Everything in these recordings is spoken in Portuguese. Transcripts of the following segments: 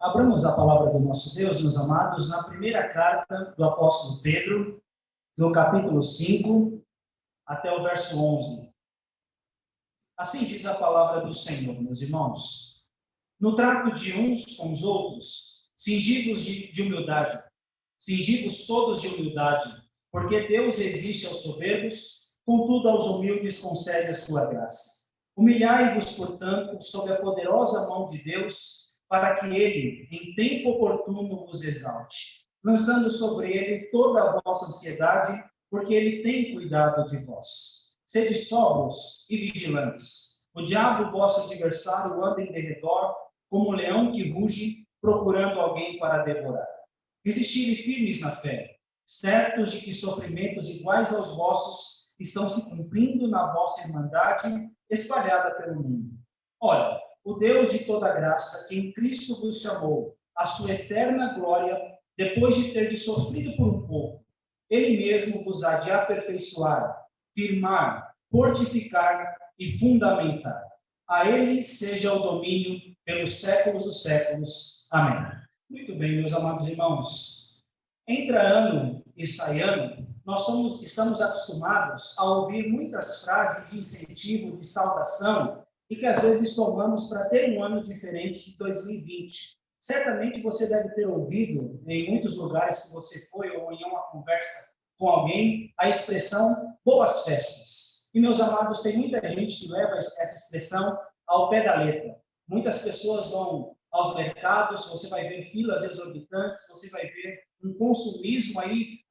Abramos a palavra do nosso Deus, meus amados, na primeira carta do apóstolo Pedro, no capítulo 5, até o verso 11. Assim diz a palavra do Senhor, meus irmãos. No trato de uns com os outros, cingidos de humildade, cingidos todos de humildade, porque Deus resiste aos soberbos, contudo aos humildes concede a sua graça. Humilhai-vos, portanto, sob a poderosa mão de Deus, para que ele, em tempo oportuno, vos exalte, lançando sobre ele toda a vossa ansiedade, porque ele tem cuidado de vós. Sede sóbrios e vigilantes. O diabo, vosso adversário, anda em derredor, como um leão que ruge, procurando alguém para devorar. Resistirem firmes na fé, certos de que sofrimentos iguais aos vossos estão se cumprindo na vossa irmandade, espalhada pelo mundo. Ora, o Deus de toda graça, que em Cristo vos chamou à sua eterna glória, depois de ter sofrido por um pouco, ele mesmo vos há de aperfeiçoar, firmar, fortificar e fundamentar. A ele seja o domínio pelos séculos dos séculos. Amém. Muito bem, meus amados irmãos. Entra ano e sai ano, nós estamos acostumados a ouvir muitas frases de incentivo, de saudação, e que às vezes tomamos para ter um ano diferente de 2020. Certamente você deve ter ouvido, em muitos lugares que você foi, ou em uma conversa com alguém, a expressão boas festas. E, meus amados, tem muita gente que leva essa expressão ao pé da letra. Muitas pessoas vão aos mercados, você vai ver filas exorbitantes, você vai ver um consumismo aí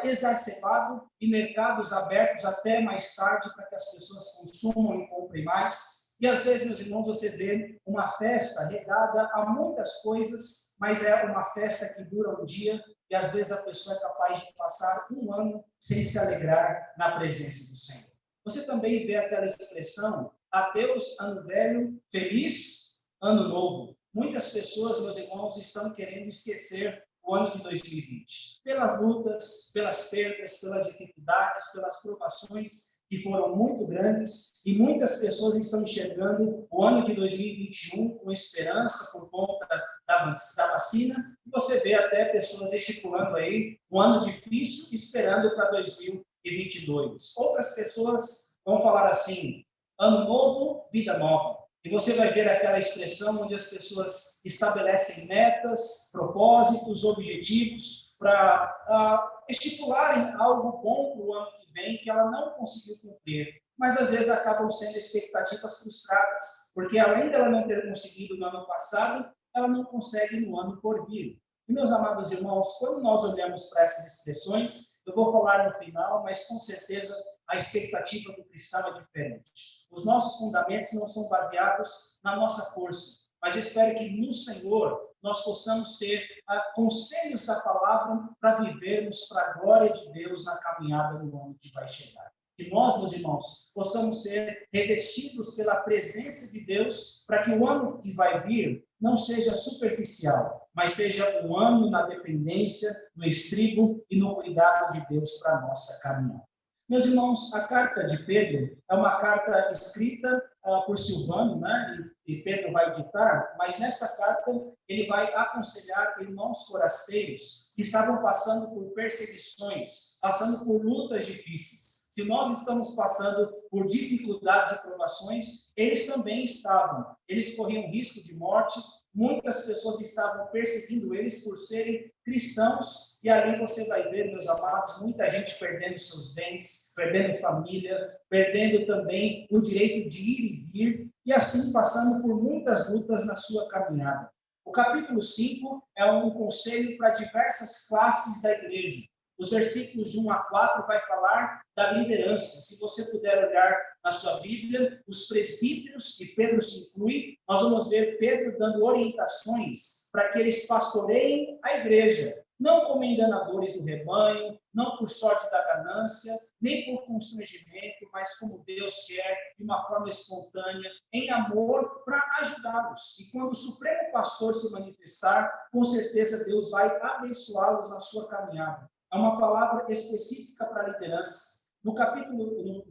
exacerbado e mercados abertos até mais tarde para que as pessoas consumam e comprem mais. E às vezes, meus irmãos, você vê uma festa regada a muitas coisas, mas é uma festa que dura um dia e às vezes a pessoa é capaz de passar um ano sem se alegrar na presença do Senhor. Você também vê aquela expressão, adeus ano velho, feliz ano novo. Muitas pessoas, meus irmãos, estão querendo esquecer o ano de 2020. Pelas lutas, pelas perdas, pelas dificuldades, pelas provações que foram muito grandes, e muitas pessoas estão enxergando o ano de 2021 com esperança por conta da vacina, e você vê até pessoas estipulando aí um ano difícil, esperando para 2022. Outras pessoas vão falar assim, ano novo, vida nova. E você vai ver aquela expressão onde as pessoas estabelecem metas, propósitos, objetivos para estipularem algo bom para o ano que vem que ela não conseguiu cumprir. Mas às vezes acabam sendo expectativas frustradas, porque além dela não ter conseguido no ano passado, ela não consegue no ano por vir. E, meus amados irmãos, quando nós olhamos para essas expressões, eu vou falar no final, mas com certeza a expectativa do cristão é diferente. Os nossos fundamentos não são baseados na nossa força, mas eu espero que no Senhor nós possamos ter conselhos da palavra para vivermos para a glória de Deus na caminhada no ano que vai chegar. Que nós, meus irmãos, possamos ser revestidos pela presença de Deus para que o ano que vai vir não seja superficial, mas seja um ano na dependência, no estribo e no cuidado de Deus para a nossa caminhada. Meus irmãos, a carta de Pedro é uma carta escrita por Silvano, né? E Pedro vai ditar, mas nessa carta ele vai aconselhar irmãos forasteiros que estavam passando por perseguições, passando por lutas difíceis. Se nós estamos passando por dificuldades e provações, eles também estavam. Eles corriam risco de morte, muitas pessoas estavam perseguindo eles por serem cristãos, e ali você vai ver, meus amados, muita gente perdendo seus bens, perdendo família, perdendo também o direito de ir e vir, e assim passando por muitas lutas na sua caminhada. O capítulo 5 é um conselho para diversas classes da igreja. Os versículos de 1 a 4 vai falar da liderança. Se você puder olhar na sua Bíblia, os presbíteros, e Pedro se inclui, nós vamos ver Pedro dando orientações para que eles pastoreiem a igreja, não como enganadores do rebanho, não por sorte da ganância, nem por constrangimento, mas como Deus quer, de uma forma espontânea, em amor, para ajudá-los. E quando o Supremo Pastor se manifestar, com certeza Deus vai abençoá-los na sua caminhada. É uma palavra específica para a liderança. No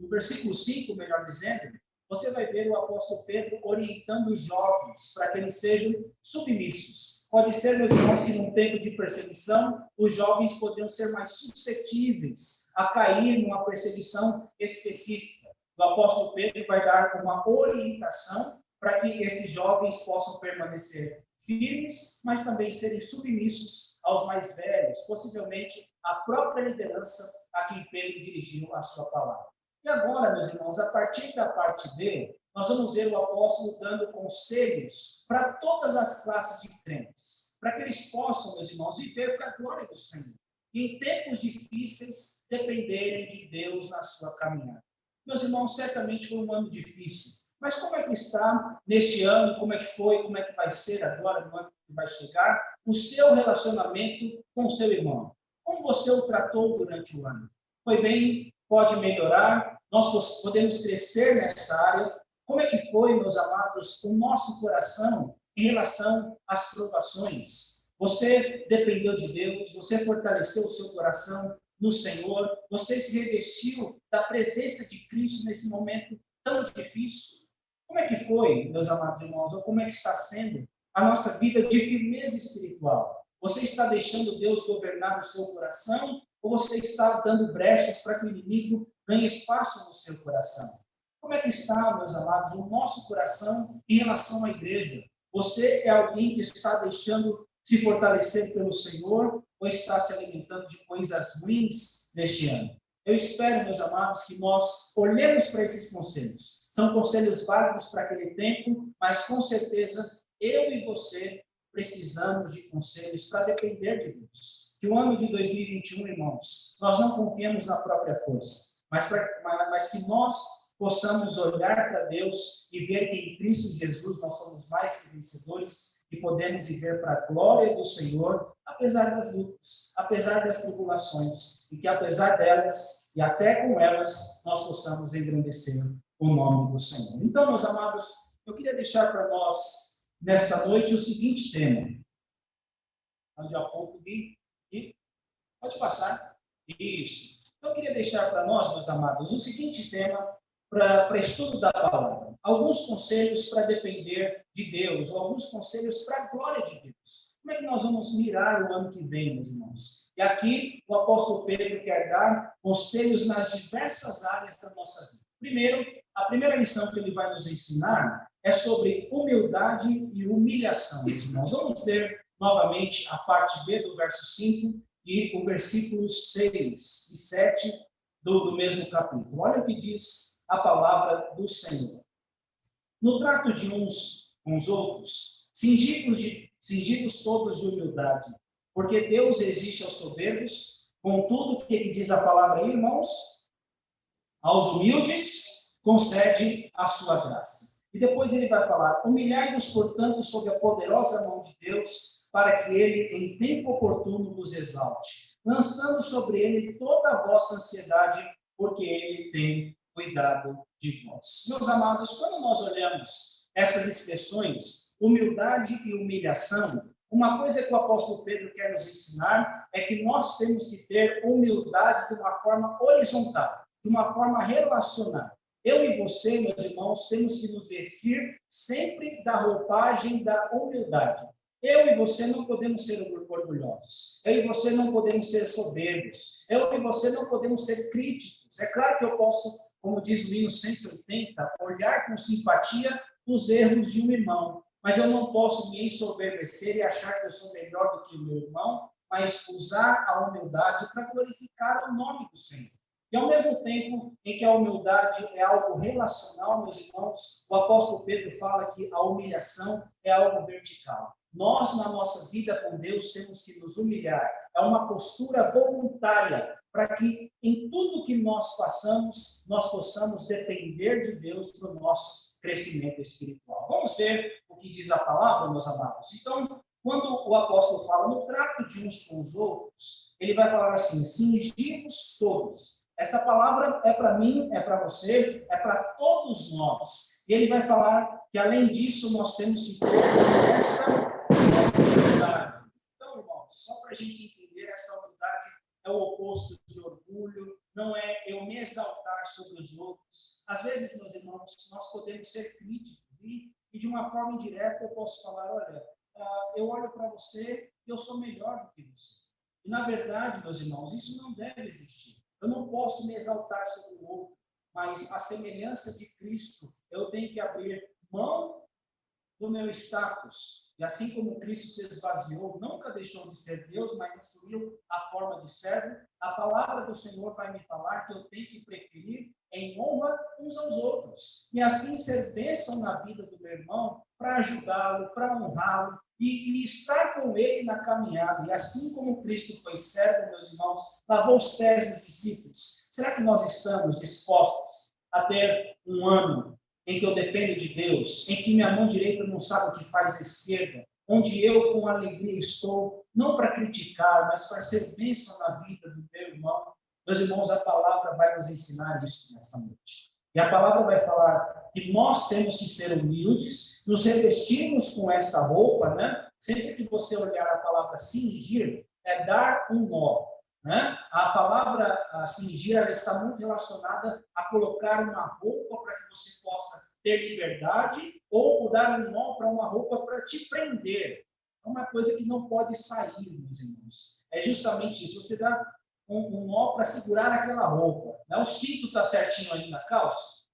versículo 5, melhor dizendo, você vai ver o apóstolo Pedro orientando os jovens para que eles sejam submissos. Pode ser, meus irmãos, que num tempo de perseguição, os jovens poderiam ser mais suscetíveis a cair numa perseguição específica. O apóstolo Pedro vai dar uma orientação para que esses jovens possam permanecer firmes, mas também serem submissos aos mais velhos, possivelmente à própria liderança a quem Pedro dirigiu a sua palavra. E agora, meus irmãos, a partir da parte B, nós vamos ver o apóstolo dando conselhos para todas as classes de crentes, para que eles possam, meus irmãos, viver para a glória do Senhor. E em tempos difíceis, dependerem de Deus na sua caminhada. Meus irmãos, certamente foi um ano difícil. Mas como é que está neste ano, como é que foi, como é que vai ser agora, no ano que vai chegar, o seu relacionamento com o seu irmão? Como você o tratou durante o ano? Foi bem? Pode melhorar? Nós podemos crescer nessa área? Como é que foi, meus amados, o nosso coração em relação às provações? Você dependeu de Deus? Você fortaleceu o seu coração no Senhor? Você se revestiu da presença de Cristo nesse momento tão difícil? Como é que foi, meus amados irmãos, ou como é que está sendo a nossa vida de firmeza espiritual? Você está deixando Deus governar o seu coração ou você está dando brechas para que o inimigo ganhe espaço no seu coração? Como é que está, meus amados, o nosso coração em relação à igreja? Você é alguém que está deixando se fortalecer pelo Senhor ou está se alimentando de coisas ruins neste ano? Eu espero, meus amados, que nós olhemos para esses conselhos. São conselhos válidos para aquele tempo, mas com certeza eu e você precisamos de conselhos para depender de Deus. Que o ano de 2021, irmãos, nós não confiemos na própria força, mas que nós possamos olhar para Deus e ver que em Cristo Jesus nós somos mais que vencedores e podemos viver para a glória do Senhor, apesar das lutas, apesar das tribulações, e que apesar delas, e até com elas, nós possamos engrandecer o nome do Senhor. Então, meus amados, eu queria deixar para nós, nesta noite, o seguinte tema. Onde eu aponto e pode passar. Isso. Eu queria deixar para nós, meus amados, o seguinte tema para estudo da palavra. Alguns conselhos para depender de Deus, ou alguns conselhos para a glória de Deus. Como é que nós vamos mirar o ano que vem, meus irmãos? E aqui o apóstolo Pedro quer dar conselhos nas diversas áreas da nossa vida. Primeiro, a primeira lição que ele vai nos ensinar é sobre humildade e humilhação, meus irmãos. Vamos ver novamente a parte B do verso 5 e o versículo 6 e 7 do mesmo capítulo. Olha o que diz a palavra do Senhor. No trato de uns com os outros, cingidos todos de humildade, porque Deus resiste aos soberbos, contudo, o que diz a palavra aí, irmãos? Aos humildes concede a sua graça. E depois ele vai falar, humilhai-vos, portanto, sob a poderosa mão de Deus, para que ele, em tempo oportuno, vos exalte, lançando sobre ele toda a vossa ansiedade, porque ele tem cuidado de vós. Meus amados, quando nós olhamos essas expressões, humildade e humilhação, uma coisa que o apóstolo Pedro quer nos ensinar é que nós temos que ter humildade de uma forma horizontal, de uma forma relacional. Eu e você, meus irmãos, temos que nos vestir sempre da roupagem da humildade. Eu e você não podemos ser orgulhosos. Eu e você não podemos ser soberbos. Eu e você não podemos ser críticos. É claro que eu posso, como diz o hino 180, olhar com simpatia os erros de um irmão. Mas eu não posso me ensoberbecer e achar que eu sou melhor do que o meu irmão, mas usar a humildade para glorificar o nome do Senhor. E ao mesmo tempo em que a humildade é algo relacional, meus irmãos, o apóstolo Pedro fala que a humilhação é algo vertical. Nós, na nossa vida com Deus, temos que nos humilhar. É uma postura voluntária para que em tudo que nós façamos, nós possamos depender de Deus para o nosso crescimento espiritual. Vamos ver o que diz a palavra, meus amados. Então, quando o apóstolo fala no trato de uns com os outros, ele vai falar assim, cingimos todos. Essa palavra é para mim, é para você, é para todos nós. E ele vai falar que, além disso, nós temos que ter esta humildade. Então, irmãos, só para a gente entender, essa humildade é o oposto de orgulho, não é eu me exaltar sobre os outros. Às vezes, meus irmãos, irmãos, nós podemos ser críticos e de uma forma indireta eu posso falar, olha, eu olho para você e eu sou melhor do que você. E, na verdade, meus irmãos, isso não deve existir. Eu não posso me exaltar sobre o outro, mas a semelhança de Cristo, eu tenho que abrir mão do meu status. E assim como Cristo se esvaziou, nunca deixou de ser Deus, mas assumiu a forma de servo, a palavra do Senhor vai me falar que eu tenho que preferir em honra uns aos outros. E assim ser bênção na vida do meu irmão, para ajudá-lo, para honrá-lo, e estar com ele na caminhada. E assim como Cristo foi servo, meus irmãos, lavou os pés dos discípulos, será que nós estamos dispostos a ter um ano em que eu dependo de Deus, em que minha mão direita não sabe o que faz a esquerda, onde eu com alegria estou, não para criticar, mas para ser bênção na vida do meu irmão? Meus irmãos, a palavra vai nos ensinar isso nesta noite. E a palavra vai falar que nós temos que ser humildes, nos revestirmos com essa roupa, né? Sempre que você olhar a palavra cingir, é dar um nó, né? A palavra cingir, ela está muito relacionada a colocar uma roupa para que você possa ter liberdade, ou dar um nó para uma roupa para te prender. É uma coisa que não pode sair, meus irmãos. É justamente isso. Você dá um nó para segurar aquela roupa. Né? O cinto está certinho aí na calça.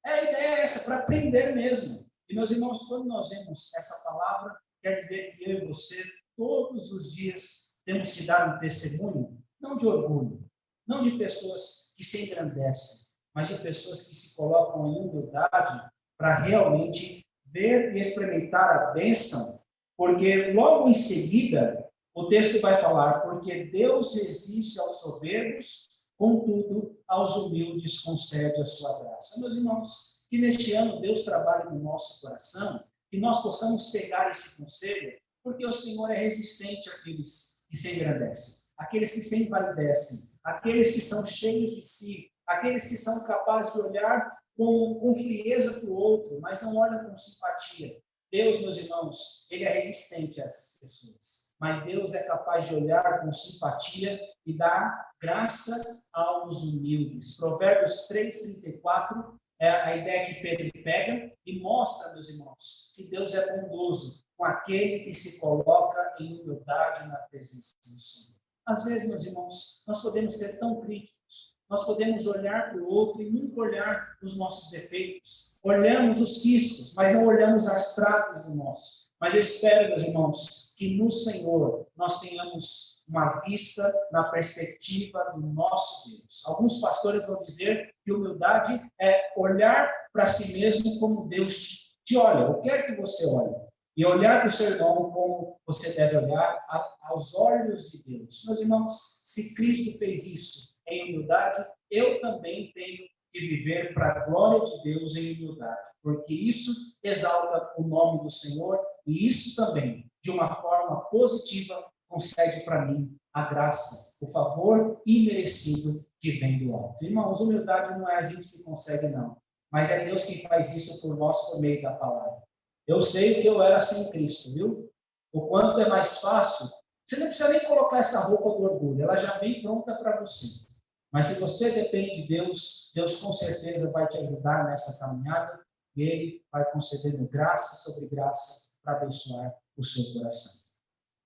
A ideia é essa, para prender mesmo. E, meus irmãos, quando nós vemos essa palavra, quer dizer que eu e você, todos os dias, temos que dar um testemunho, não de orgulho, não de pessoas que se engrandecem, mas de pessoas que se colocam em humildade para realmente ver e experimentar a bênção, porque logo em seguida o texto vai falar, porque Deus resiste aos soberbos, contudo aos humildes concede a sua graça. Meus irmãos, que neste ano Deus trabalhe no nosso coração, que nós possamos pegar esse conselho, porque o Senhor é resistente àqueles que se engrandecem, aqueles que se envaidecem, aqueles que são cheios de si, aqueles que são capazes de olhar com frieza para o outro, mas não olham com simpatia. Deus, meus irmãos, ele é resistente a essas pessoas. Mas Deus é capaz de olhar com simpatia e dar graça aos humildes. Provérbios 3:34 é a ideia que Pedro pega e mostra, meus irmãos, que Deus é bondoso com aquele que se coloca em humildade na presença do Senhor. Às vezes, meus irmãos, nós podemos ser tão críticos, nós podemos olhar para o outro e nunca olhar os nossos defeitos. Olhamos os riscos, mas não olhamos as trabas do nosso. Mas eu espero, meus irmãos, que no Senhor nós tenhamos uma vista na perspectiva do nosso Deus. Alguns pastores vão dizer que humildade é olhar para si mesmo como Deus te olha. Eu quero que você olhe. E olhar para o seu irmão como você deve olhar aos olhos de Deus. Meus irmãos, se Cristo fez isso em humildade, eu também tenho que viver para a glória de Deus em humildade, porque isso exalta o nome do Senhor e isso também, de uma forma positiva, concede para mim a graça, o favor imerecido que vem do alto. Irmãos, humildade não é a gente que consegue, não, mas é Deus quem faz isso por nós por meio da palavra. Eu sei que eu era sem Cristo, viu? O quanto é mais fácil. Você não precisa nem colocar essa roupa do orgulho, ela já vem pronta para você. Mas se você depende de Deus, Deus com certeza vai te ajudar nessa caminhada e Ele vai concedendo graça sobre graça para abençoar o seu coração.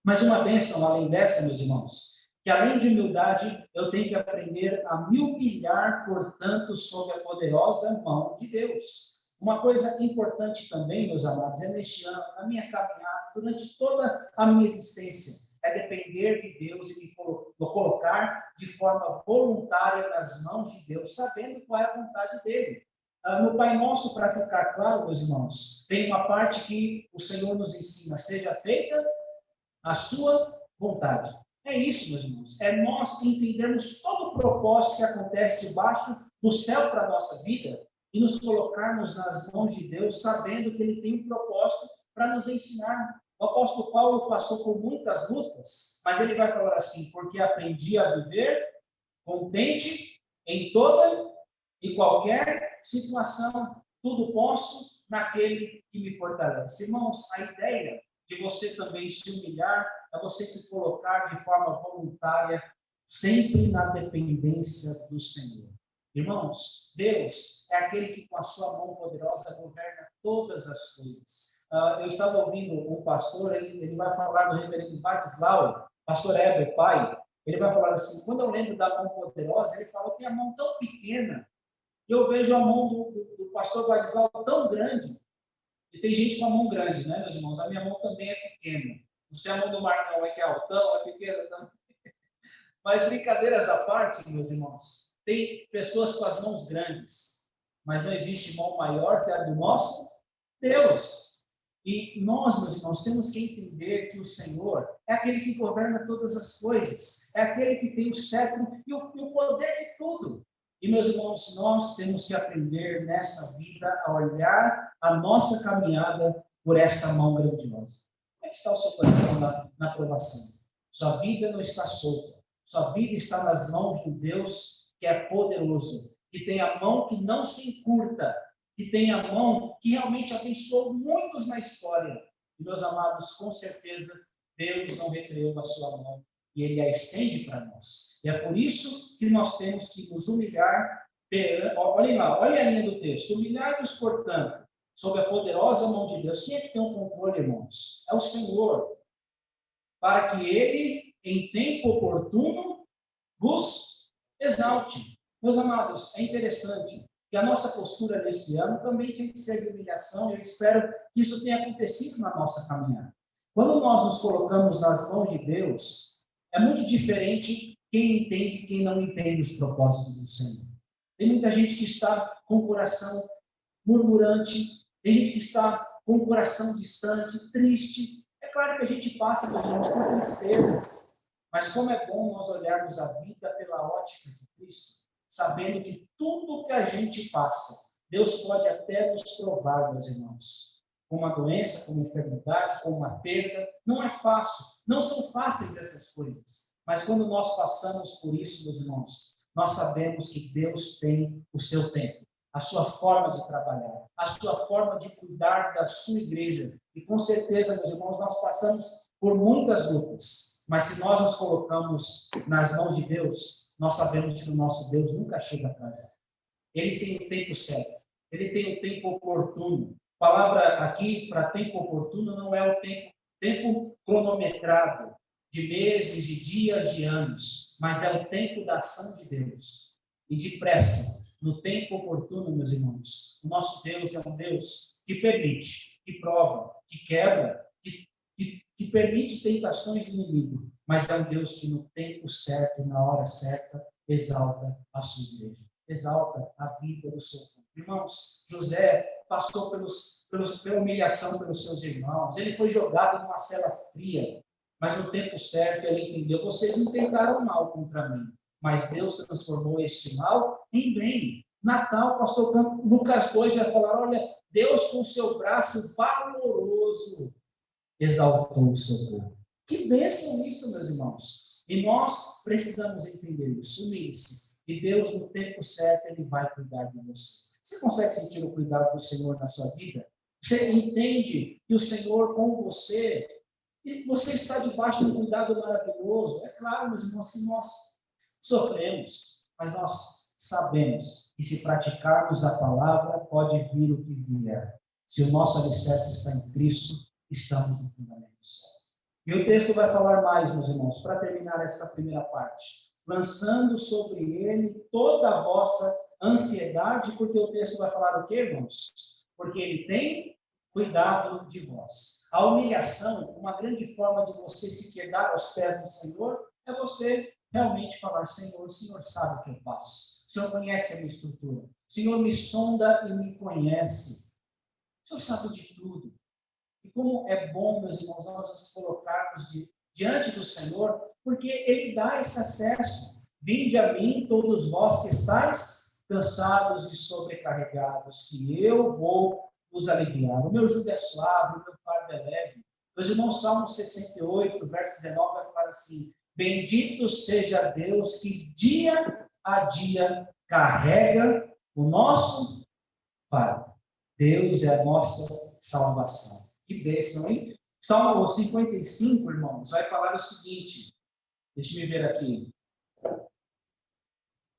Mas uma bênção além dessa, meus irmãos, que além de humildade, eu tenho que aprender a me humilhar, portanto, sob a poderosa mão de Deus. Uma coisa importante também, meus amados, é neste ano, na minha caminhada, durante toda a minha existência, é depender de Deus e me colocar de forma voluntária nas mãos de Deus, sabendo qual é a vontade dele. No Pai Nosso, para ficar claro, meus irmãos, tem uma parte que o Senhor nos ensina, seja feita a sua vontade. É isso, meus irmãos, é nós entendermos todo o propósito que acontece debaixo do céu para a nossa vida e nos colocarmos nas mãos de Deus, sabendo que Ele tem um propósito para nos ensinar. O apóstolo Paulo passou por muitas lutas, mas ele vai falar assim, porque aprendi a viver contente em toda e qualquer situação. Tudo posso naquele que me fortalece. Irmãos, a ideia de você também se humilhar é você se colocar de forma voluntária, sempre na dependência do Senhor. Irmãos, Deus é aquele que com a sua mão poderosa governa todas as coisas. Eu estava ouvindo um pastor, ele vai falar do reverendo Batislau, pastor Heber, pai, ele vai falar assim, quando eu lembro da mão poderosa, ele fala, tem a mão tão pequena, e eu vejo a mão do pastor Batislau tão grande, e tem gente com a mão grande, né, meus irmãos? A minha mão também é pequena. Não sei a mão do Marcão é que é altão, é pequena também. Mas brincadeiras à parte, meus irmãos, tem pessoas com as mãos grandes, mas não existe mão maior que a do nosso Deus. E nós, meus irmãos, temos que entender que o Senhor é aquele que governa todas as coisas, é aquele que tem o cetro e o poder de tudo. E, meus irmãos, nós temos que aprender nessa vida a olhar a nossa caminhada por essa mão grandiosa. Como é que está o seu coração na provação? Sua vida não está solta. Sua vida está nas mãos de Deus que é poderoso, que tem a mão que não se encurta, que tem a mão que realmente abençoou muitos na história. E, meus amados, com certeza, Deus não refreou a sua mão e Ele a estende para nós. E é por isso que nós temos que nos humilhar. Olhem lá, olhem a linha do texto. Humilhai-vos, portanto, sob a poderosa mão de Deus. Quem é que tem o controle, irmãos? É o Senhor. Para que Ele, em tempo oportuno, vos exalte. Meus amados, é interessante que a nossa postura nesse ano também tem que ser de humilhação, e eu espero que isso tenha acontecido na nossa caminhada. Quando nós nos colocamos nas mãos de Deus, é muito diferente quem entende e quem não entende os propósitos do Senhor. Tem muita gente que está com o coração murmurante, tem gente que está com o coração distante, triste. É claro que a gente passa, meus irmãos, por tristezas, mas como é bom nós olharmos a vida pela ótica de Cristo, sabendo que tudo que a gente passa, Deus pode até nos provar, meus irmãos. Com uma doença, com uma enfermidade, com uma perda, não é fácil, não são fáceis essas coisas. Mas quando nós passamos por isso, meus irmãos, nós sabemos que Deus tem o seu tempo, a sua forma de trabalhar, a sua forma de cuidar da sua igreja. E com certeza, meus irmãos, nós passamos por muitas lutas, mas se nós nos colocamos nas mãos de Deus, nós sabemos que o nosso Deus nunca chega atrás. Ele tem o tempo certo, ele tem o tempo oportuno. A palavra aqui para tempo oportuno não é o tempo cronometrado, de meses, de dias, de anos, mas é o tempo da ação de Deus. E depressa, no tempo oportuno, meus irmãos, o nosso Deus é um Deus que permite, que prova, que quebra, que permite tentações do inimigo, mas é um Deus que no tempo certo, na hora certa, exalta a sua igreja, exalta a vida do seu povo. Irmãos, José passou pela humilhação pelos seus irmãos, ele foi jogado numa cela fria, mas no tempo certo ele entendeu, vocês intentaram mal contra mim, mas Deus transformou este mal em bem. Natal, pastor Lucas 2 vai falar, olha, Deus com seu braço valoroso exaltou o seu povo. Que bênção isso, meus irmãos. E nós precisamos entender isso. Humilhe-se. E Deus, no tempo certo, Ele vai cuidar de você. Você consegue sentir o cuidado do Senhor na sua vida? Você entende que o Senhor com você, e você está debaixo de um cuidado maravilhoso? É claro, meus irmãos, que nós sofremos, mas nós sabemos que se praticarmos a palavra, pode vir o que vier. Se o nosso alicerce está em Cristo, estamos no fundamento certo. E o texto vai falar mais, meus irmãos, para terminar esta primeira parte. Lançando sobre ele toda a vossa ansiedade, porque o texto vai falar o quê, irmãos? Porque ele tem cuidado de vós. A humilhação, uma grande forma de você se quedar aos pés do Senhor, é você realmente falar, Senhor, o Senhor sabe o que eu faço. O Senhor conhece a minha estrutura. O Senhor me sonda e me conhece. O Senhor sabe de tudo. E como é bom, meus irmãos, nós nos colocarmos diante do Senhor, porque Ele dá esse acesso. Vinde a mim, todos vós que estáis cansados e sobrecarregados, que eu vou vos aliviar. O meu jugo é suave, o meu fardo é leve. Meus irmãos, Salmo 68, verso 19, vai falar assim, bendito seja Deus que dia a dia carrega o nosso fardo. Deus é a nossa salvação. Que bênção, hein? Salmo 55, irmãos, vai falar o seguinte. Deixa eu ver aqui.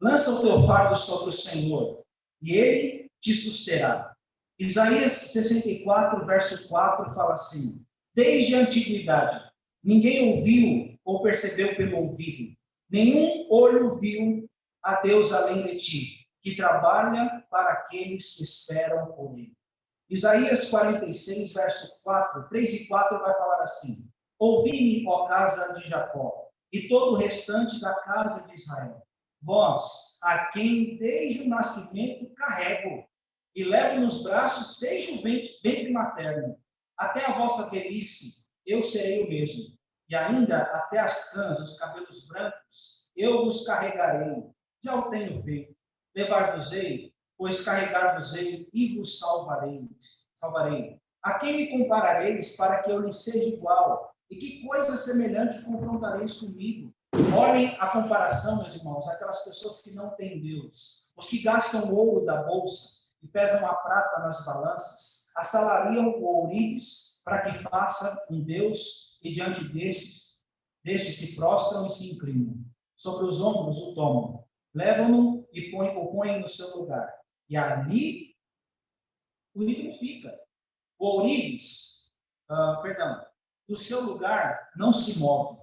Lança o teu fardo sobre o Senhor, e ele te susterá. Isaías 64, verso 4, fala assim: desde a antiguidade, ninguém ouviu ou percebeu pelo ouvido, nenhum olho viu a Deus além de ti, que trabalha para aqueles que esperam por ele. Isaías 46, verso 4, 3 e 4 vai falar assim: ouvi-me, ó casa de Jacó, e todo o restante da casa de Israel, vós, a quem desde o nascimento carrego, e levo nos braços desde o ventre materno, até a vossa velhice, eu serei o mesmo, e ainda até as cãs, os cabelos brancos, eu vos carregarei, já o tenho feito, levar-vos-ei, pois carregar-vos-ei e vos salvarei. A quem me comparareis para que eu lhe seja igual? E que coisa semelhante confrontareis comigo? Olhem a comparação, meus irmãos, aquelas pessoas que não têm Deus, os que gastam o ouro da bolsa e pesam a prata nas balanças, assalariam o ourives para que faça um Deus, e diante destes se prostram e se inclinam. Sobre os ombros o tomam, levam-no e o põem no seu lugar. E ali o ídolo fica. O ourives, do seu lugar não se move.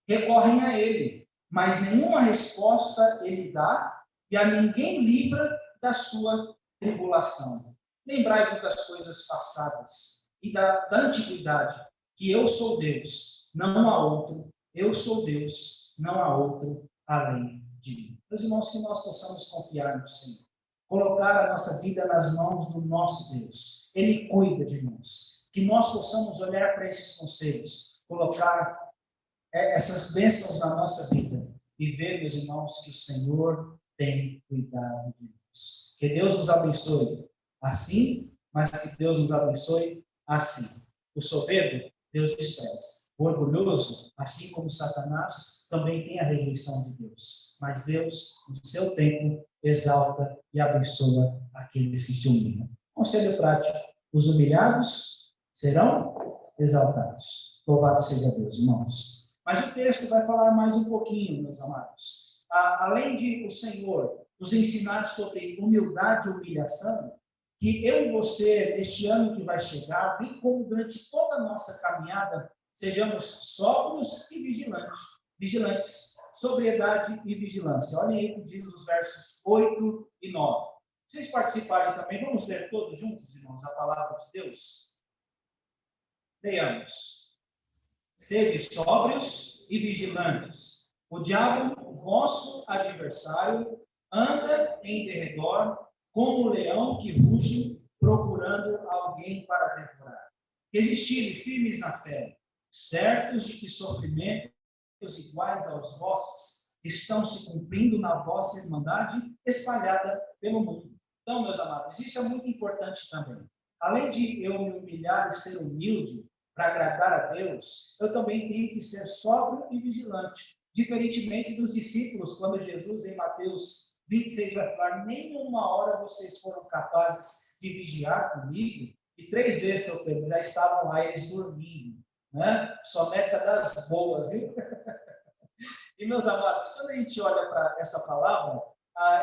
Recorrem a ele, mas nenhuma resposta ele dá, e a ninguém livra da sua tribulação. Lembrai-vos das coisas passadas e da antiguidade, que eu sou Deus, não há outro. Eu sou Deus, não há outro além de mim. Meus irmãos, que nós possamos confiar no Senhor, colocar a nossa vida nas mãos do nosso Deus. Ele cuida de nós. Que nós possamos olhar para esses conselhos, colocar essas bênçãos na nossa vida e ver, meus irmãos, que o Senhor tem cuidado de nós. Que Deus nos abençoe assim, mas que Deus nos abençoe assim. O soberbo, Deus despreza. O orgulhoso, assim como Satanás, também tem a rejeição de Deus. Mas Deus, no seu tempo, exalta e abençoa aqueles que se humilham. Conselho prático: os humilhados serão exaltados. Louvado seja Deus, irmãos. Mas o texto vai falar mais um pouquinho, meus amados. Além de o Senhor nos ensinar sobre humildade e humilhação, que eu e você, neste ano que vai chegar, bem como durante toda a nossa caminhada, sejamos sóbrios e vigilantes, sobriedade e vigilância. Olhem aí o que diz os versos 8 e 9. Vocês participarem também, vamos ler todos juntos, irmãos, a palavra de Deus? Leiamos. Sede sóbrios e vigilantes. O diabo, vosso adversário, anda em derredor, como o leão que ruge, procurando alguém para devorar. Resistirem firmes na fé, certos de que sofrimentos iguais aos vossos estão se cumprindo na vossa irmandade espalhada pelo mundo. Então, meus amados, isso é muito importante também. Além de eu me humilhar e ser humilde para agradar a Deus, eu também tenho que ser sóbrio e vigilante. Diferentemente dos discípulos, quando Jesus, em Mateus 26, vai falar: nenhuma hora vocês foram capazes de vigiar comigo, e 3 vezes, seu Pedro, já estavam lá eles dormindo, né? Soneca das boas, viu? E, meus amados, quando a gente olha para essa palavra,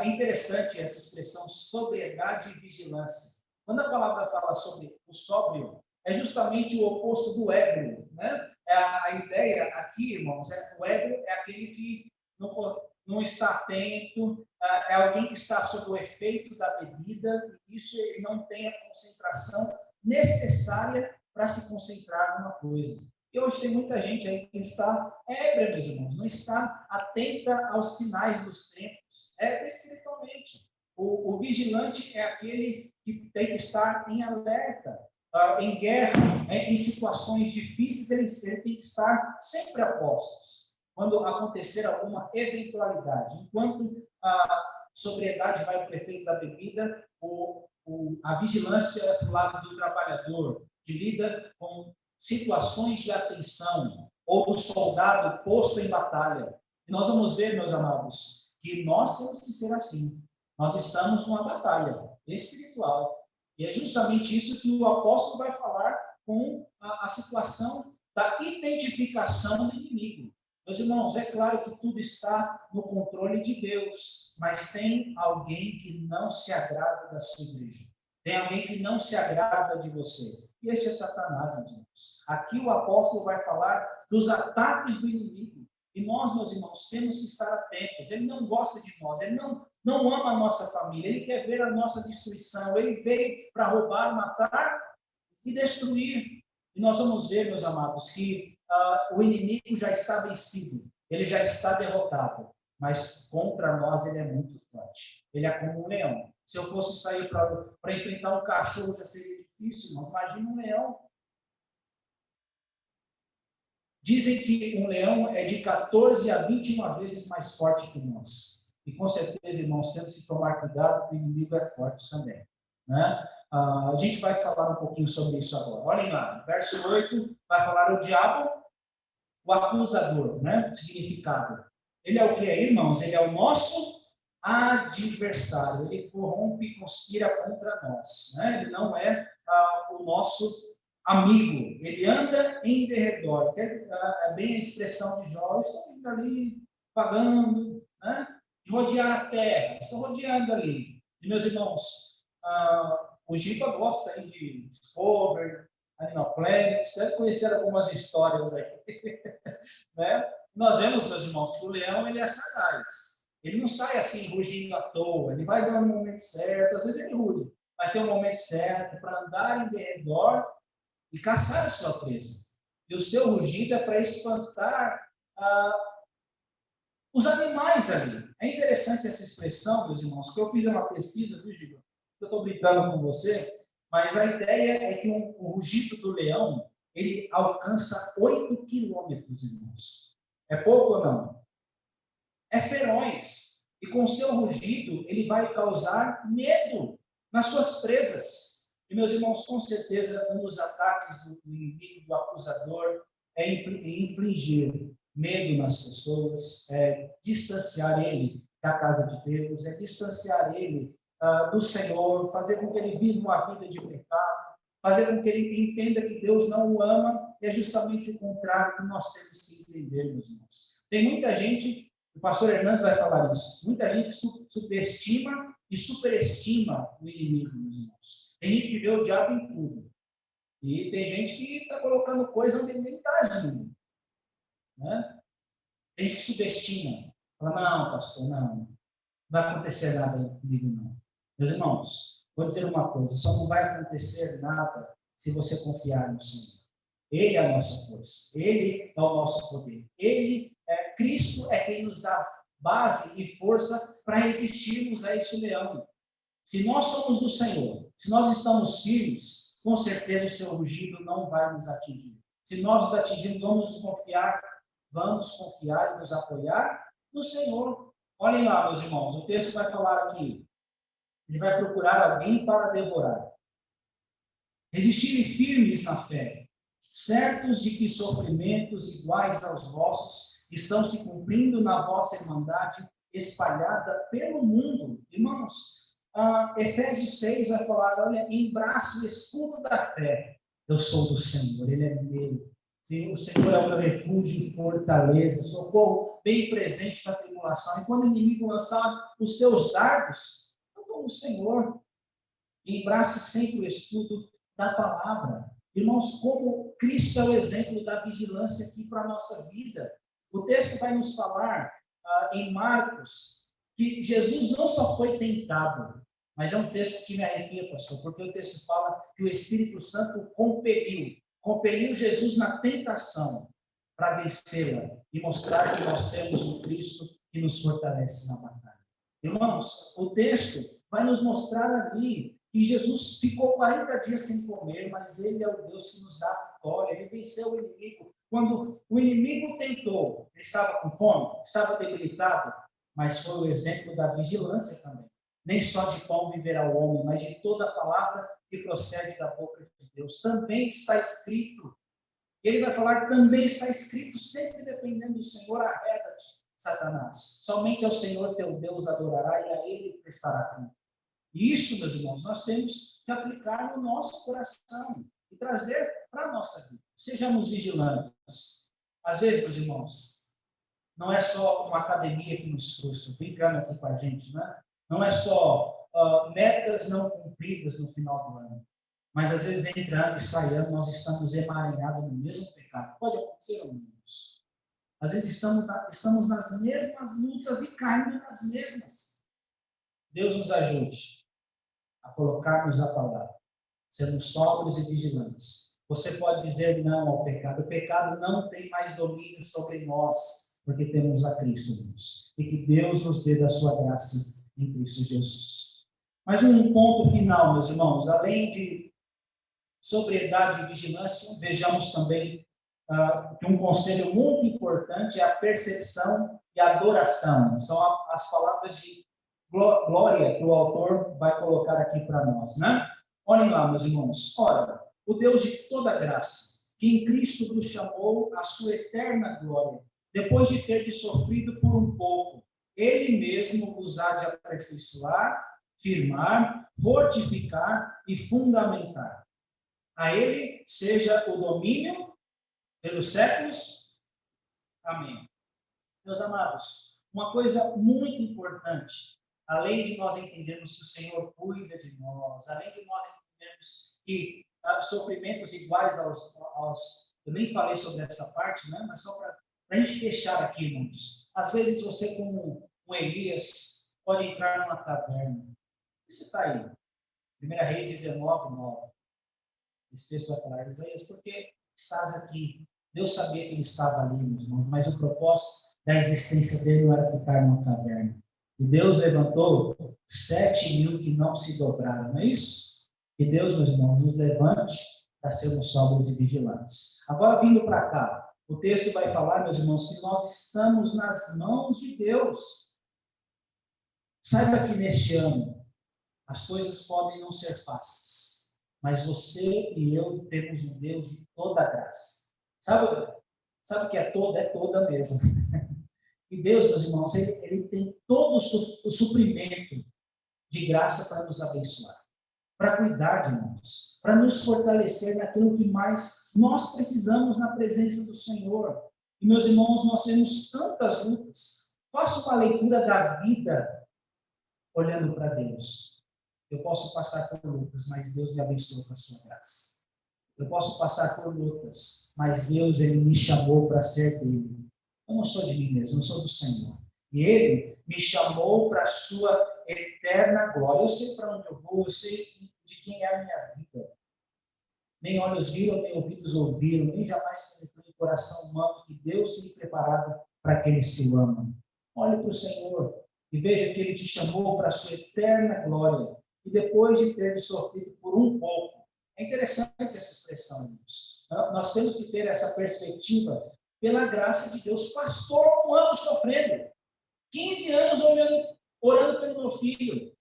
é interessante essa expressão sobriedade e vigilância. Quando a palavra fala sobre o sóbrio, é justamente o oposto do ébrio, né? A ideia aqui, irmãos, o ébrio é aquele que não está atento, é alguém que está sob o efeito da bebida, e isso ele não tem a concentração necessária para se concentrar numa coisa. E hoje tem muita gente aí que está ébria, meus irmãos, não está atenta aos sinais dos tempos, espiritualmente. O vigilante é aquele que tem que estar em alerta, em guerra, em situações difíceis, eles têm que estar sempre a postos, quando acontecer alguma eventualidade. Enquanto a sobriedade vai para o efeito da bebida, a vigilância é para o lado do trabalhador, que lida com situações de atenção, ou do soldado posto em batalha. E nós vamos ver, meus amados, que nós temos que ser assim. Nós estamos numa batalha espiritual. E é justamente isso que o apóstolo vai falar com a situação da identificação do inimigo. Meus irmãos, é claro que tudo está no controle de Deus, mas tem alguém que não se agrada da sua igreja. Tem alguém que não se agrada de você. E esse é Satanás, meus irmãos. Aqui o apóstolo vai falar dos ataques do inimigo. E nós, meus irmãos, temos que estar atentos. Ele não gosta de nós, ele não ama a nossa família, ele quer ver a nossa destruição. Ele veio para roubar, matar e destruir. E nós vamos ver, meus amados, que o inimigo já está vencido, ele já está derrotado, mas contra nós ele é muito forte. Ele é como um leão. Se eu fosse sair para enfrentar um cachorro, já seria difícil, irmãos. Imagina um leão. Dizem que um leão é de 14 a 21 vezes mais forte que nós. E com certeza, irmãos, temos que tomar cuidado, porque o inimigo é forte também. Né? A gente vai falar um pouquinho sobre isso agora. Olhem lá, verso 8 vai falar o diabo, o acusador, né? Significado. Ele é o que, irmãos? Ele é o nosso adversário. Ele corrompe e conspira contra nós. Né? Ele não é o nosso amigo. Ele anda em derredor. É bem a expressão de Jó. Estou indo ali, pagando, né? De rodear a terra. Estou rodeando ali. E, meus irmãos, o Giba gosta aí de Discovery, Animal Planet, deve conhecer algumas histórias aí. Né? Nós vemos, meus irmãos, que o leão ele é sagaz. Ele não sai assim rugindo à toa, ele vai dando no momento certo, às vezes ele ruge, mas tem um momento certo para andar em derredor e caçar a sua presa. E o seu rugido é para espantar os animais ali. É interessante essa expressão, meus irmãos, que eu fiz uma pesquisa, viu, Giba? Eu estou brincando com você, mas a ideia é que o rugido do leão ele alcança 8 quilômetros, irmãos. É pouco ou não? É feroz. E com o seu rugido, ele vai causar medo nas suas presas. E, meus irmãos, com certeza, um dos ataques do inimigo, do acusador, é infligir medo nas pessoas, é distanciar ele da casa de Deus, é distanciar ele do Senhor, fazer com que ele viva uma vida de pecado, fazer com que ele entenda que Deus não o ama, é justamente o contrário que nós temos que entender, meus irmãos. Tem muita gente, o pastor Hernandes vai falar isso, muita gente que subestima e superestima o inimigo, meus irmãos. Tem gente que vê o diabo em tudo. E tem gente que está colocando coisa onde ele nem está agindo. Né? Tem gente que subestima. Fala, não, pastor, não vai acontecer nada comigo, não. Meus irmãos, vou dizer uma coisa, só não vai acontecer nada se você confiar no Senhor. Ele é a nossa força, Ele é o nosso poder. Cristo é quem nos dá base e força para resistirmos a este leão. Se nós somos do Senhor, se nós estamos firmes, com certeza o seu rugido não vai nos atingir. Se nós nos atingirmos, vamos confiar e nos apoiar no Senhor. Olhem lá, meus irmãos, o texto vai falar aqui. Ele vai procurar alguém para devorar. Resistirem firmes na fé, certos de que sofrimentos iguais aos vossos estão se cumprindo na vossa irmandade espalhada pelo mundo. Irmãos, Efésios 6 vai falar, olha, embrace o escudo da fé. Eu sou do Senhor, Ele é meu. O Senhor é o meu refúgio e fortaleza, socorro bem presente na tribulação. E quando o inimigo lançar os seus dardos, eu estou no Senhor. Embrace sempre o escudo da palavra. Irmãos, como Cristo é o exemplo da vigilância aqui para a nossa vida. O texto vai nos falar em Marcos que Jesus não só foi tentado, mas é um texto que me arrepia, pastor, porque o texto fala que o Espírito Santo compeliu Jesus na tentação para vencê-la e mostrar que nós temos um Cristo que nos fortalece na batalha. Irmãos, o texto vai nos mostrar ali que Jesus ficou 40 dias sem comer, mas Ele é o Deus que nos dá vitória. Ele venceu o inimigo. Quando o inimigo tentou, ele estava com fome, estava debilitado, mas foi o exemplo da vigilância também. Nem só de pão viverá o homem, mas de toda a palavra que procede da boca de Deus. Também está escrito. Ele vai falar, também está escrito, sempre dependendo do Senhor, arreda-te, Satanás. Somente ao Senhor teu Deus adorará e a Ele prestará culto. E isso, meus irmãos, nós temos que aplicar no nosso coração e trazer para a nossa vida. Sejamos vigilantes. Às vezes, meus irmãos, não é só uma academia que nos frustra, brincando aqui com a gente, né? Não é só metas não cumpridas no final do ano. Mas às vezes, entre ano e sai ano, nós estamos emaranhados no mesmo pecado. Pode acontecer, amigos. Às vezes estamos nas mesmas lutas e caindo nas mesmas. Deus nos ajude a colocarmos a palavra, sermos sóbrios e vigilantes. Você pode dizer não ao pecado. O pecado não tem mais domínio sobre nós, porque temos a Cristo, Deus. E que Deus nos dê da sua graça em Cristo Jesus. Mas um ponto final, meus irmãos, além de sobriedade e vigilância, vejamos também que um conselho muito importante é a percepção e a adoração. São as palavras de glória que o autor vai colocar aqui para nós, né? Olhem lá, meus irmãos. Ora, o Deus de toda graça, que em Cristo nos chamou à sua eterna glória, depois de ter sofrido por um pouco, Ele mesmo vos há de aperfeiçoar, firmar, fortificar e fundamentar. A Ele seja o domínio pelos séculos. Amém. Meus amados, uma coisa muito importante, além de nós entendermos que o Senhor cuida de nós, além de nós entendermos que sofrimentos iguais aos... Eu nem falei sobre essa parte, né? Mas só para a gente fechar aqui, irmãos. Às vezes você, como um Elias, pode entrar numa taverna. E você está aí. 1 Reis 19, 9. Esse texto vai falar, Isaías, porque estás aqui. Deus sabia que ele estava ali, meus irmãos, mas o propósito da existência dele não era ficar numa taverna. E Deus levantou 7.000 que não se dobraram, não é isso? Que Deus, meus irmãos, nos levante para sermos sóbrios e vigilantes. Agora, vindo para cá, o texto vai falar, meus irmãos, que nós estamos nas mãos de Deus. Saiba que neste ano as coisas podem não ser fáceis, mas você e eu temos um Deus de toda graça. Sabe o que é toda? É toda mesmo. E Deus, meus irmãos, ele tem todo o suprimento de graça para nos abençoar, para cuidar de nós, para nos fortalecer naquilo que mais nós precisamos na presença do Senhor. E, meus irmãos, nós temos tantas lutas. Faça uma leitura da vida olhando para Deus. Eu posso passar por lutas, mas Deus me abençoa com a sua graça. Eu posso passar por lutas, mas Deus, ele me chamou para ser dele. Eu não sou de mim mesmo, eu sou do Senhor. E Ele me chamou para a sua eterna glória. Eu sei para onde eu vou, eu sei de quem é a minha vida. Nem olhos viram, nem ouvidos ouviram, nem jamais penetrou em coração humano que Deus tem preparado para aqueles que o amam. Olhe para o Senhor e veja que Ele te chamou para a sua eterna glória. E depois de ter sofrido por um pouco. É interessante essa expressão, irmãos. Nós temos que ter essa perspectiva pela graça de Deus. Pastor, um ano sofrendo. 15 anos orando pelo meu filho.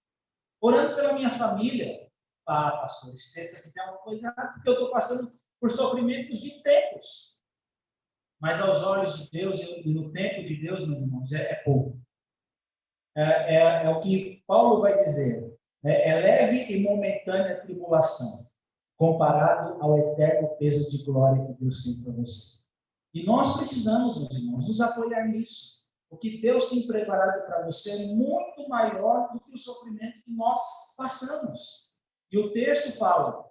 Orando pela minha família. Ah, pastor, esse texto aqui tem uma coisa errada, porque eu estou passando por sofrimentos de tempos. Mas aos olhos de Deus e no tempo de Deus, meus irmãos, é pouco. É o que Paulo vai dizer. É leve e momentânea tribulação, comparado ao eterno peso de glória que Deus tem para você. E nós precisamos, meus irmãos, nos apoiar nisso. O que Deus tem preparado para você é muito maior do que o sofrimento que nós passamos. E o texto fala,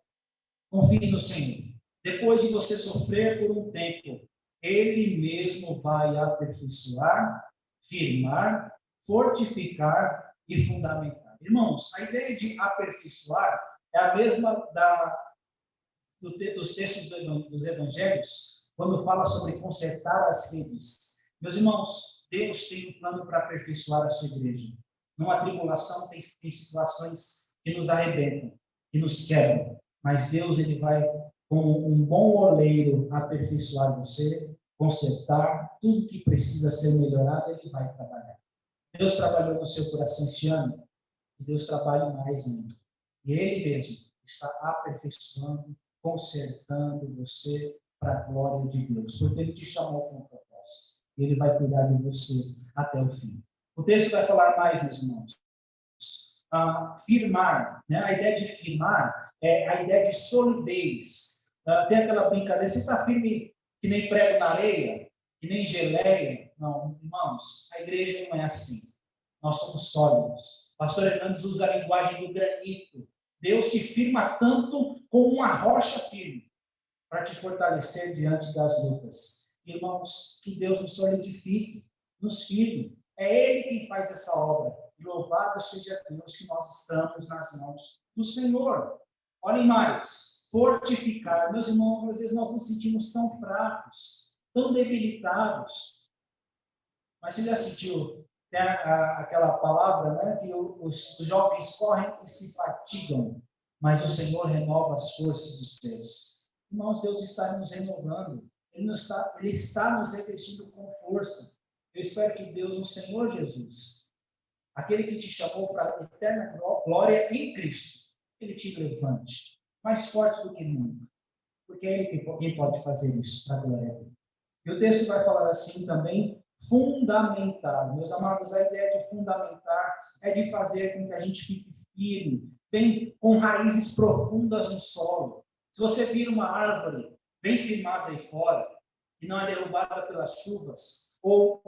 confie no Senhor. Depois de você sofrer por um tempo, Ele mesmo vai aperfeiçoar, firmar, fortificar e fundamentar. Irmãos, a ideia de aperfeiçoar é a mesma dos textos dos evangelhos, quando fala sobre consertar as redes. Meus irmãos, Deus tem um plano para aperfeiçoar a sua igreja. Numa tribulação tem situações que nos arrebentam, que nos quebram, mas Deus, ele vai, como um bom oleiro, aperfeiçoar você, consertar tudo que precisa ser melhorado, ele vai trabalhar. Deus trabalhou no seu coração este ano, e Deus trabalha mais ainda. E Ele mesmo está aperfeiçoando, consertando você para a glória de Deus, porque Ele te chamou com um propósito. E Ele vai cuidar de você até o fim. O texto vai falar mais, meus irmãos. Firmar, né? A ideia de firmar é a ideia de solidez. Tem aquela brincadeira, você está firme que nem prego na areia, que nem geleia. Não, irmãos, a igreja não é assim. Nós somos sólidos. Pastor Hernandes usa a linguagem do granito. Deus te firma tanto como uma rocha firme para te fortalecer diante das lutas. Irmãos, que Deus nos solidifique, nos firme. É Ele quem faz essa obra. E louvado seja Deus que nós estamos nas mãos do Senhor. Olhem mais, fortificar. Meus irmãos, às vezes nós nos sentimos tão fracos, tão debilitados. Mas você já sentiu aquela palavra, né, que os jovens correm e se fatigam, mas o Senhor renova as forças dos seus. Irmãos, Deus está nos renovando. Ele está nos revestindo com força. Eu espero que Deus, o Senhor Jesus, aquele que te chamou para a eterna glória em Cristo, Ele te levante, mais forte do que nunca, porque é Ele quem pode fazer isso, para a glória dele. E o texto vai falar assim também, fundamentar. Meus amados, a ideia de fundamentar é de fazer com que a gente fique firme, bem, com raízes profundas no solo. Se você vira uma árvore bem firmada aí fora, que não é derrubada pelas chuvas, ou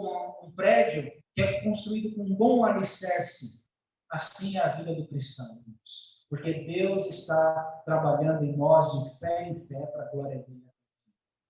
um prédio que é construído com um bom alicerce, assim é a vida do cristão, irmãos. Porque Deus está trabalhando em nós de fé em fé para a glória dele.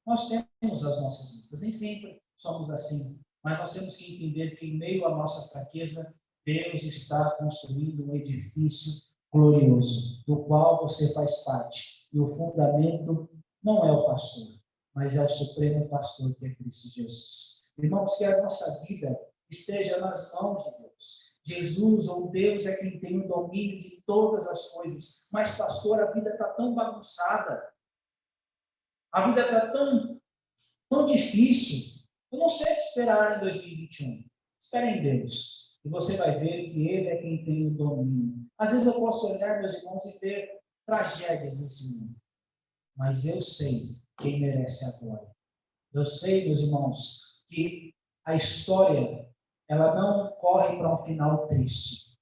Nós temos as nossas lutas, nem sempre somos assim, mas nós temos que entender que em meio à nossa fraqueza, Deus está construindo um edifício glorioso, do qual você faz parte. E o fundamento não é o pastor, mas é o supremo pastor, que é Cristo Jesus. Irmãos, que a nossa vida esteja nas mãos de Deus. Jesus, ou Deus, é quem tem o domínio de todas as coisas. Mas, pastor, a vida está tão bagunçada. A vida está tão difícil. Eu não sei o que esperar em 2021. Espere em Deus. E você vai ver que Ele é quem tem o domínio. Às vezes eu posso olhar, meus irmãos, e ver tragédias nesse mundo. Mas eu sei quem merece a glória. Eu sei, meus irmãos, que a história, ela não corre para um final triste.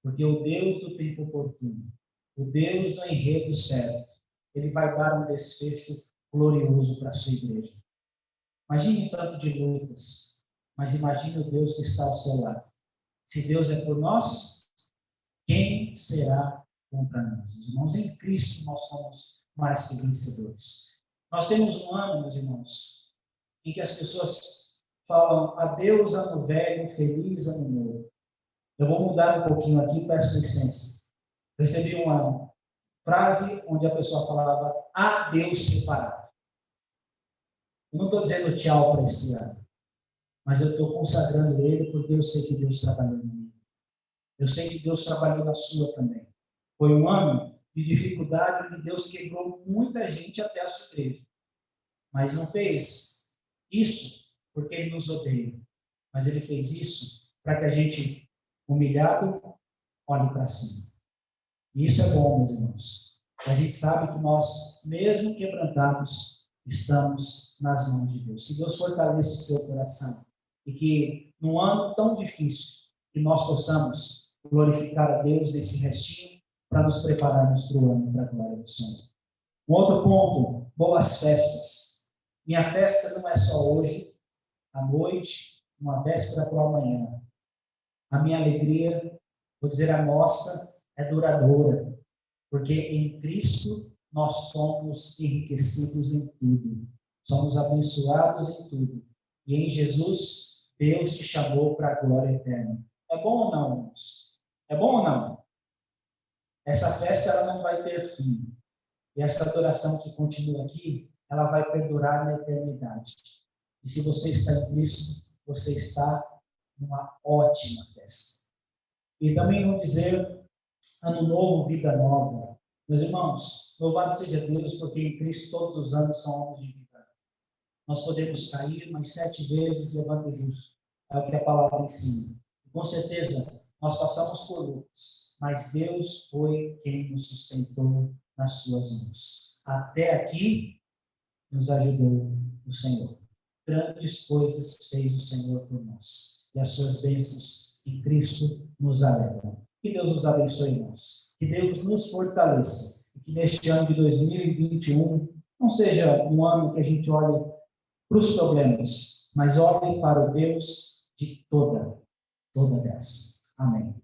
Porque o Deus do tempo oportuno, o Deus do enredo certo, Ele vai dar um desfecho glorioso para a sua igreja. Imagine o tanto de lutas, mas imagine o Deus que está ao seu lado. Se Deus é por nós, quem será contra nós? Irmãos, em Cristo nós somos mais que vencedores. Nós temos um ano, meus irmãos, em que as pessoas falam adeus ano velho, feliz ano novo. Eu vou mudar um pouquinho aqui, peço licença. Recebi uma frase onde a pessoa falava adeus separado. Eu não estou dizendo tchau para esse ano, mas eu estou consagrando ele porque eu sei que Deus trabalhou na minha. Eu sei que Deus trabalhou na sua também. Foi um ano de dificuldade onde Deus quebrou muita gente até a sua igreja. Mas não fez isso porque Ele nos odeia. Mas Ele fez isso para que a gente, humilhado, olhe para cima. E isso é bom, meus irmãos. A gente sabe que nós, mesmo quebrantados, estamos nas mãos de Deus. Que Deus fortaleça o seu coração. E que, num ano tão difícil, que nós possamos glorificar a Deus nesse restinho para nos prepararmos para o ano, para a glória do Senhor. Um outro ponto, boas festas. Minha festa não é só hoje, à noite, uma véspera para amanhã. A minha alegria, vou dizer a nossa, é duradoura, porque em Cristo nós somos enriquecidos em tudo, somos abençoados em tudo, e em Jesus Deus te chamou para a glória eterna. É bom ou não, irmãos? É bom ou não? Essa festa ela não vai ter fim, e essa adoração que continua aqui, ela vai perdurar na eternidade. E se você está em Cristo, você está numa ótima festa. E também vamos dizer ano novo, vida nova. Meus irmãos, louvado seja Deus, porque em Cristo todos os anos são anos de vida. Nós podemos cair, mas 7 vezes levanta o justo. É o que a palavra ensina. E, com certeza, nós passamos por lutas, mas Deus foi quem nos sustentou nas suas mãos. Até aqui, nos ajudou o Senhor. Grandes coisas fez o Senhor por nós. E as suas bênçãos em Cristo nos alegram. Que Deus nos abençoe, irmãos. Que Deus nos fortaleça. E que neste ano de 2021 não seja um ano que a gente olhe para os problemas, mas olhem para o Deus de toda graça. Amém.